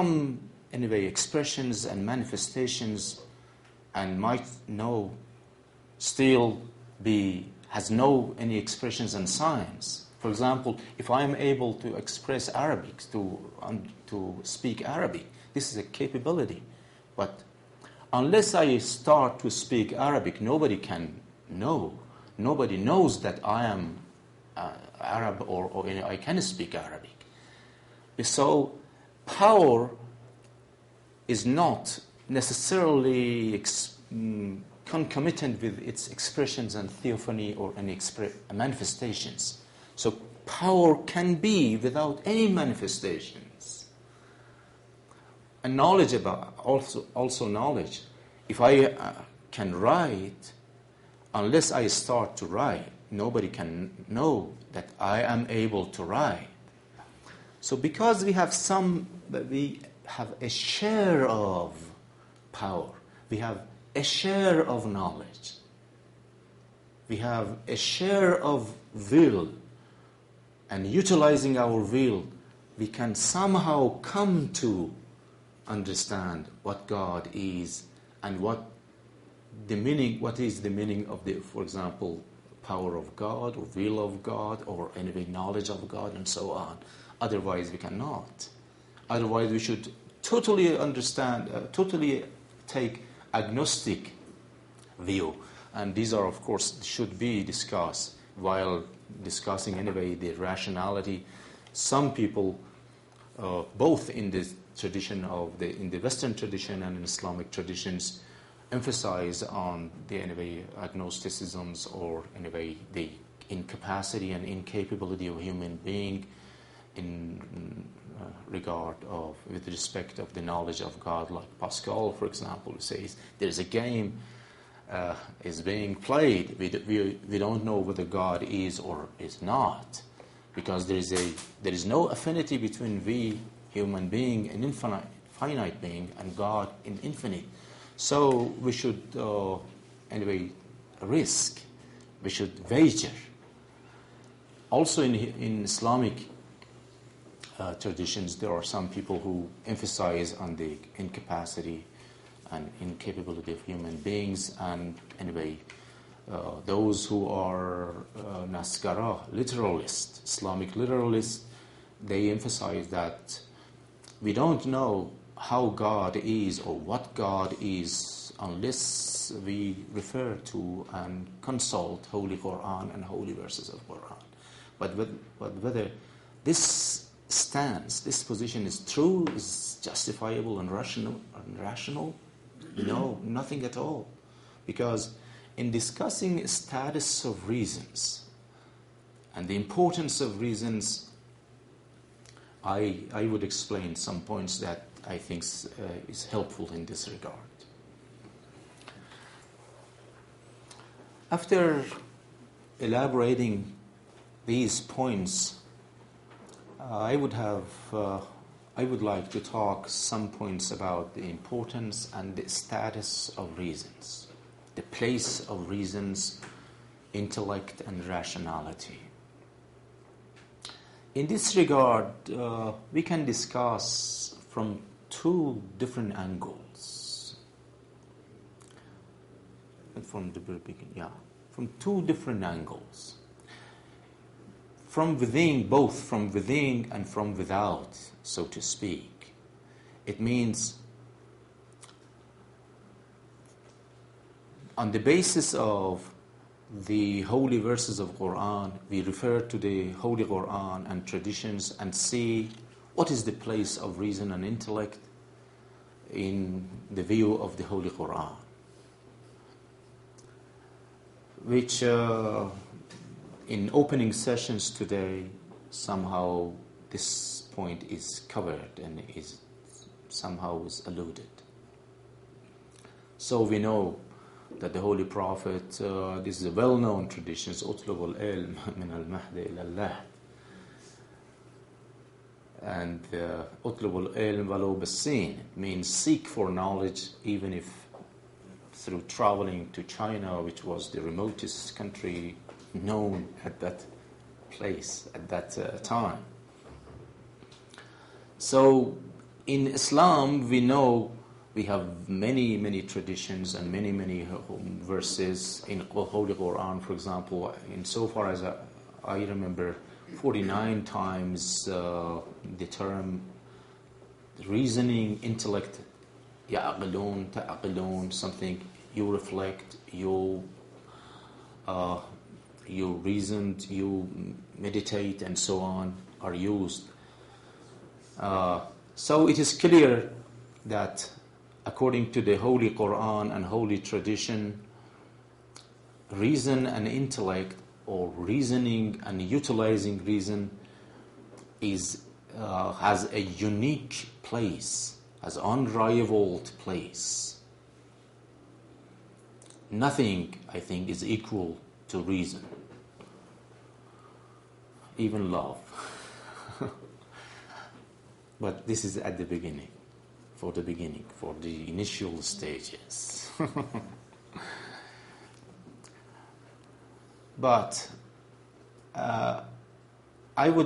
some anyway expressions and manifestations and might no still be has no any expressions and signs. For example, if I am able to express Arabic, to speak Arabic, this is a capability. But unless I start to speak Arabic, nobody can know. Nobody knows that I am Arab or I can speak Arabic. So power is not necessarily concomitant with its expressions and theophany or any manifestations. So power can be without any manifestations. And knowledge about also knowledge. If I can write, unless I start to write, nobody can know that I am able to write. So because we have a share of power, we have a share of knowledge, we have a share of will, and utilizing our will, we can somehow come to understand what God is and what is the meaning of the, for example, power of God or will of God or any knowledge of God and so on. Otherwise, we cannot. Otherwise, we should totally understand, totally take agnostic view. And these are, of course, should be discussed while discussing anyway the rationality. Some people, both in the tradition in the Western tradition and in Islamic traditions, emphasize on the anyway agnosticisms or anyway the incapacity and incapability of a human being in regard of, with respect of the knowledge of God. Like Pascal, for example, says there's a game is being played. We don't know whether God is or is not, because there is no affinity between we, human being, an finite being, and God in infinite. So we should anyway risk. We should wager. Also in Islamic traditions, there are some people who emphasize on the incapacity and incapability of human beings, and anyway, those who are Naskara, literalists, Islamic literalists, they emphasize that we don't know how God is or what God is unless we refer to and consult Holy Quran and holy verses of Quran. But whether this stance, this position is true, is justifiable and rational? No, nothing at all. Because in discussing status of reasons and the importance of reasons, I would explain some points that I think is helpful in this regard. After elaborating these points, I would like to talk some points about the importance and the status of reasons, the place of reasons, intellect and rationality. In this regard, we can discuss from two different angles. From the very beginning, from two different angles. From within, both from within and from without, so to speak. It means on the basis of the holy verses of Quran, we refer to the Holy Quran and traditions and see what is the place of reason and intellect in the view of the Holy Quran, which in opening sessions today, somehow this point is covered and is somehow is alluded. So we know that the Holy Prophet, this is a well-known tradition, utlub al-ilm min al-mahdi ila al-lahd. And utlub al-ilm walau bis-sin means seek for knowledge even if through traveling to China, which was the remotest country known at that place, at that time. So in Islam, we know we have many traditions and many verses in Holy Quran, for example. Insofar as I remember, 49 times the term reasoning, intellect, يعقلون, تعقلون, something you reflect, you reasoned, you meditate, and so on, are used. So it is clear that according to the Holy Quran and Holy Tradition, reason and intellect, or reasoning and utilizing reason, has a unique place, has unrivaled place. Nothing, I think, is equal to reason, even love. But this is at the beginning, for the initial stages. But anyway,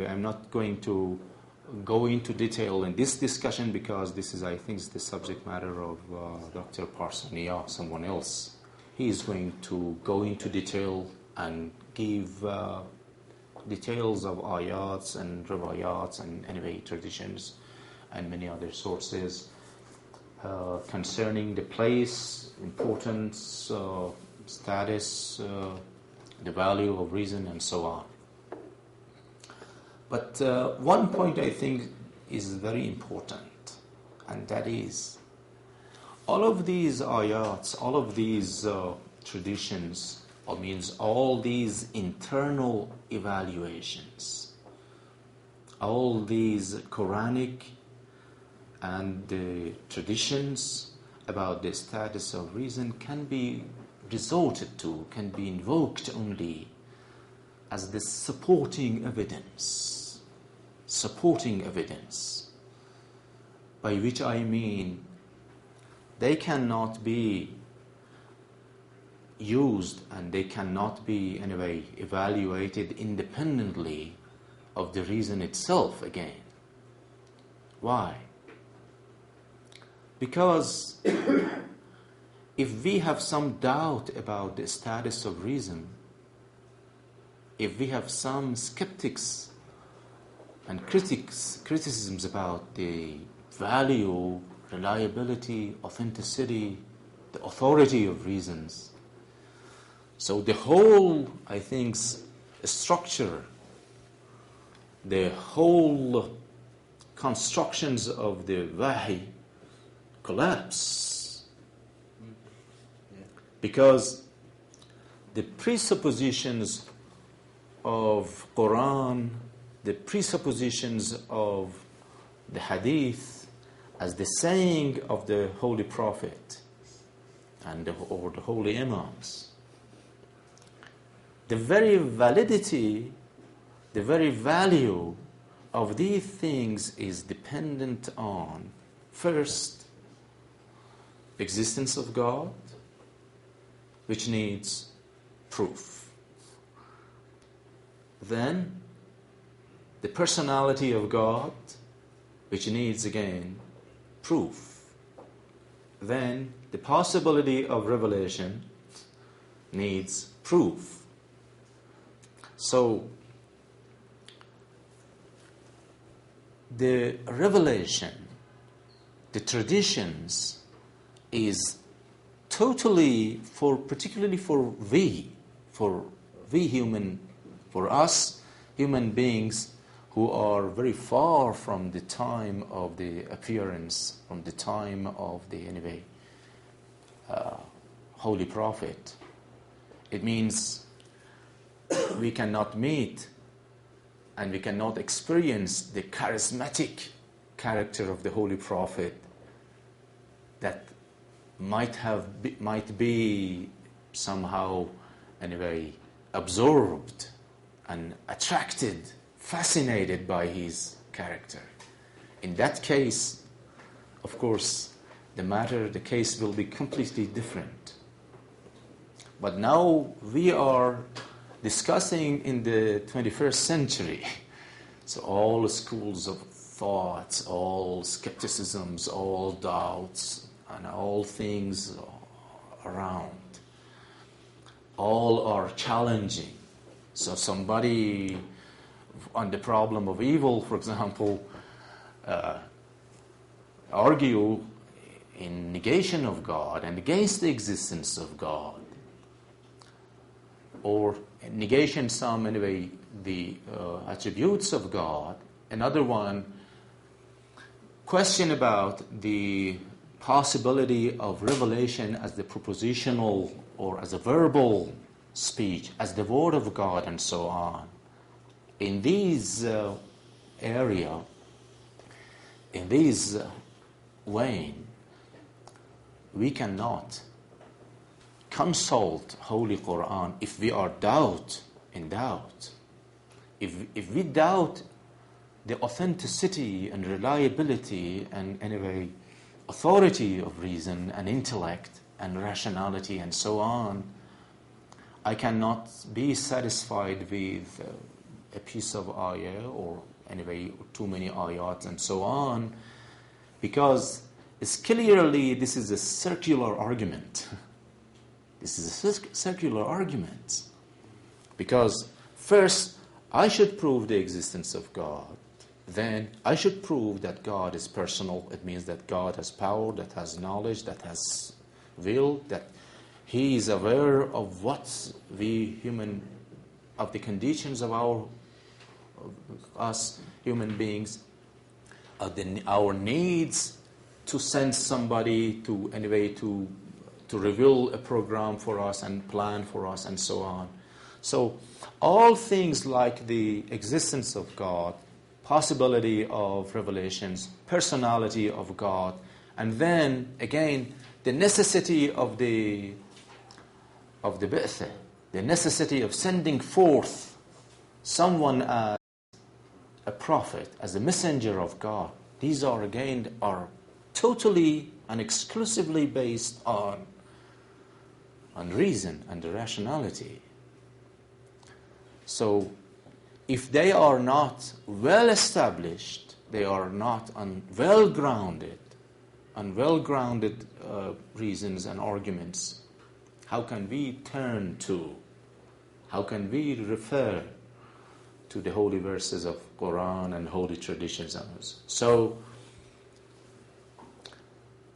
I'm not going to go into detail in this discussion, because this is, I think, the subject matter of Dr. Parsoniya, someone else. He is going to go into detail and give details of ayats and riwayats and anyway traditions and many other sources concerning the place, importance, status, the value of reason, and so on. But one point I think is very important, and that is all of these ayats, all of these traditions, or means all these internal evaluations, all these Quranic and the traditions about the status of reason can be resorted to, can be invoked only as the supporting evidence, by which I mean they cannot be used and they cannot be anyway evaluated independently of the reason itself again. Why? Because if we have some doubt about the status of reason, if we have some skeptics and criticisms about the value, reliability, authenticity, the authority of reasons, so the whole, I think, structure, the whole constructions of the wahi collapse. Because the presuppositions of Quran, the presuppositions of the hadith, as the saying of the Holy Prophet or the Holy Imams, the very validity, the very value of these things is dependent on, first, existence of God, which needs proof. Then, the personality of God, which needs, again, proof. Then, the possibility of revelation needs proof. So, the revelation, the traditions, is totally particularly for us human beings who are very far from the time of the appearance, from the time of the Holy Prophet. It means we cannot meet and we cannot experience the charismatic character of the Holy Prophet that might be somehow absorbed and attracted, fascinated by his character. In that case, of course, the case will be completely different. But now we are discussing in the 21st century. So all schools of thoughts, all skepticisms, all doubts, and all things around, all are challenging. So somebody on the problem of evil, for example, argue in negation of God and against the existence of God, or negation some anyway the attributes of God. Another one question about the possibility of revelation as the propositional or as a verbal speech, as the word of God, and so on. In these area, in this vein, we cannot consult Holy Quran if we are in doubt. If we doubt the authenticity and reliability and anyway authority of reason and intellect and rationality and so on, I cannot be satisfied with a piece of ayah or anyway too many ayat and so on, because it's clearly this is a circular argument. This is a circular argument. Because first, I should prove the existence of God. Then I should prove that God is personal. It means that God has power, that has knowledge, that has will, that He is aware of what we human, of the conditions of us human beings, our needs to send somebody to anyway to reveal a program for us and plan for us and so on. So all things like the existence of God, possibility of revelations, personality of God, and then again the necessity of the bi'thah, the necessity of sending forth someone as a prophet, as a messenger of God. These are totally and exclusively based on reason and rationality. So if they are not well established, they are not on well-grounded reasons and arguments, how can we refer to the holy verses of Quran and holy traditions? So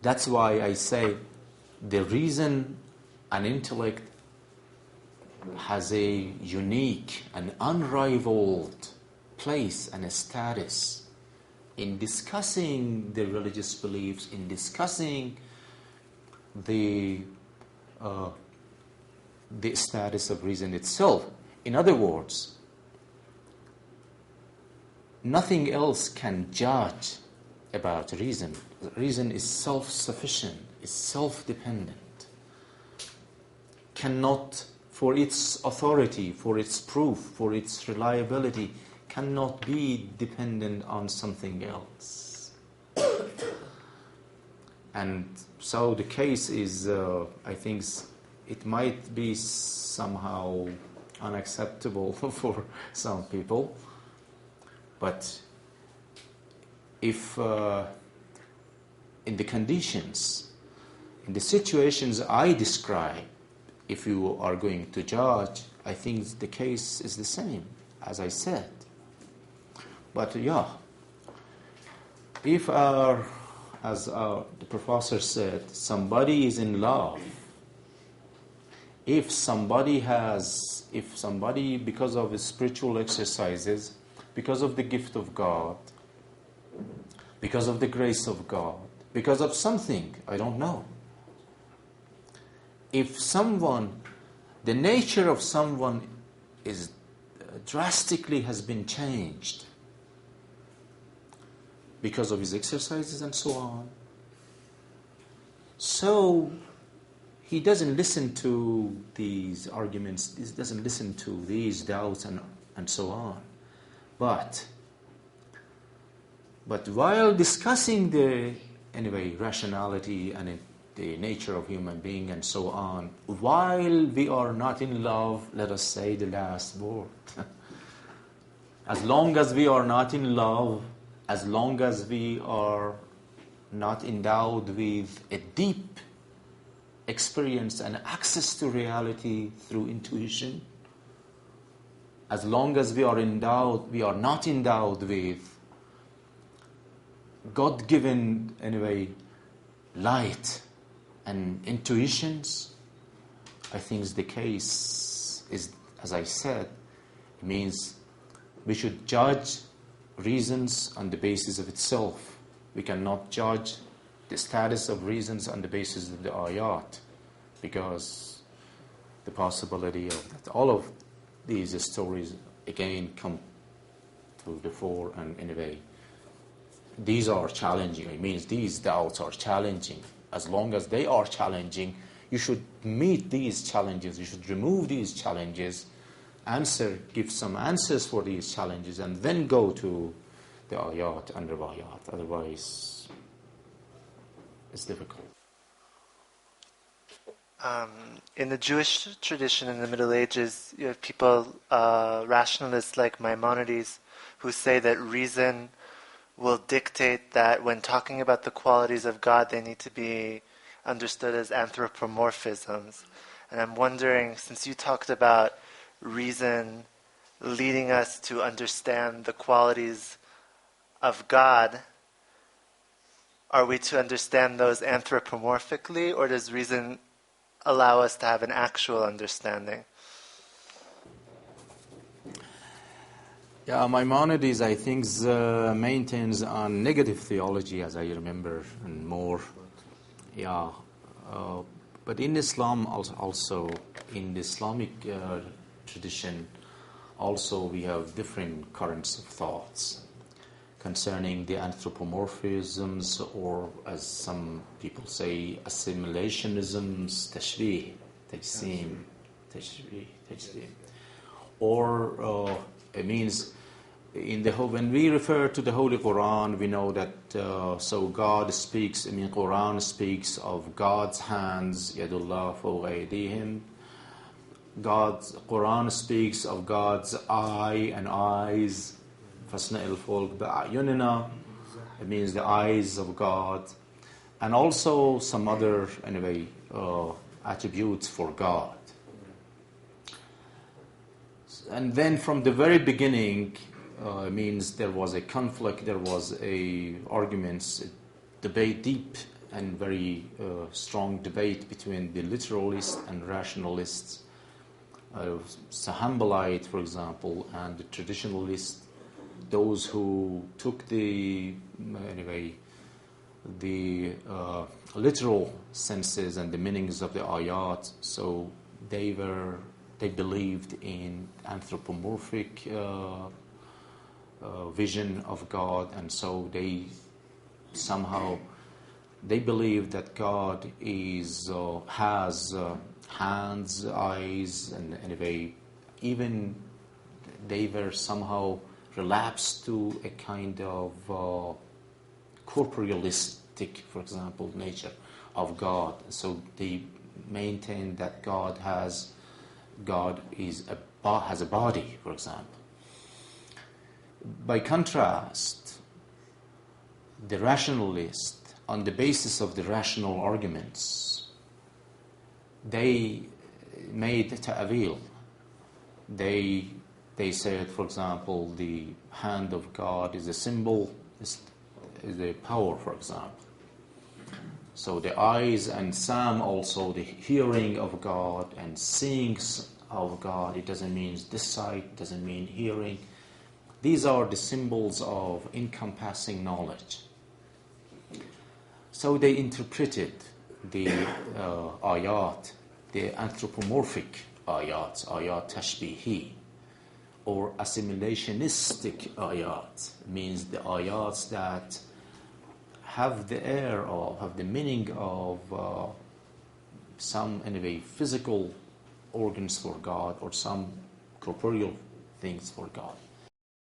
that's why I say the reason and intellect has a unique and unrivaled place and a status in discussing the religious beliefs, in discussing the status of reason itself. In other words, nothing else can judge about reason. Reason is self-sufficient, is self-dependent, cannot, for its authority, for its proof, for its reliability, cannot be dependent on something else. And so the case is, I think it might be somehow unacceptable for some people, but if in the conditions, in the situations I describe, if you are going to judge, I think the case is the same, as I said. But if the professor said, somebody is in love, if somebody because of his spiritual exercises, because of the gift of God, because of the grace of God, because of something, I don't know. If the nature of someone is drastically has been changed because of his exercises and so on, so he doesn't listen to these arguments, he doesn't listen to these doubts and so on. But while discussing the rationality and the nature of human being and so on, while we are not in love, let us say the last word. As long as we are not in love, as long as we are not endowed with a deep experience and access to reality through intuition, as long as we are not endowed with God-given, anyway, light and intuitions, I think the case is, as I said, it means we should judge reasons on the basis of itself. We cannot judge the status of reasons on the basis of the ayat, because the possibility of that all of these stories again come to the fore, and anyway, these are challenging. It means these doubts are challenging. As long as they are challenging, you should meet these challenges. You should remove these challenges, give some answers for these challenges, and then go to the ayat and riwayat. Otherwise, it's difficult. In the Jewish tradition in the Middle Ages, you have people, rationalists like Maimonides, who say that reason will dictate that when talking about the qualities of God, they need to be understood as anthropomorphisms. And I'm wondering, since you talked about reason leading us to understand the qualities of God, are we to understand those anthropomorphically, or does reason allow us to have an actual understanding? Yeah, Maimonides, I think, maintains on negative theology, as I remember, and more. Yeah, but in Islam also in the Islamic tradition, also we have different currents of thoughts concerning the anthropomorphisms, or as some people say, assimilationisms, tashbih, tajsim, or it means when we refer to the Holy Quran, we know that so God speaks. I mean, Quran speaks of God's hands, yadullah fawqa aydihim. Quran speaks of God's eye and eyes. Fasna'il fulk ba'ayunina. It means the eyes of God, and also some other attributes for God. And then from the very beginning, it means there was a conflict, there was arguments, debate, deep and very strong debate between the literalists and rationalists, Hanbalite, for example, and the traditionalists, those who took the literal senses and the meanings of the ayat. So they believed in anthropomorphic vision of God, and so they believe that God has hands, eyes, and anyway, even they were somehow relapsed to a kind of corporealistic, for example, nature of God. So they maintain that God has a body, for example. By contrast, the rationalists, on the basis of the rational arguments, they made ta'wil. They said, for example, the hand of God is a symbol, is a power, for example. So the eyes and some also the hearing of God and seeing of God, it doesn't mean this sight, doesn't mean hearing. These are the symbols of encompassing knowledge. So they interpreted the ayat, the anthropomorphic ayat tashbihi, or assimilationistic ayat, means the ayats that have the air of, have the meaning of some physical organs for God, or some corporeal things for God.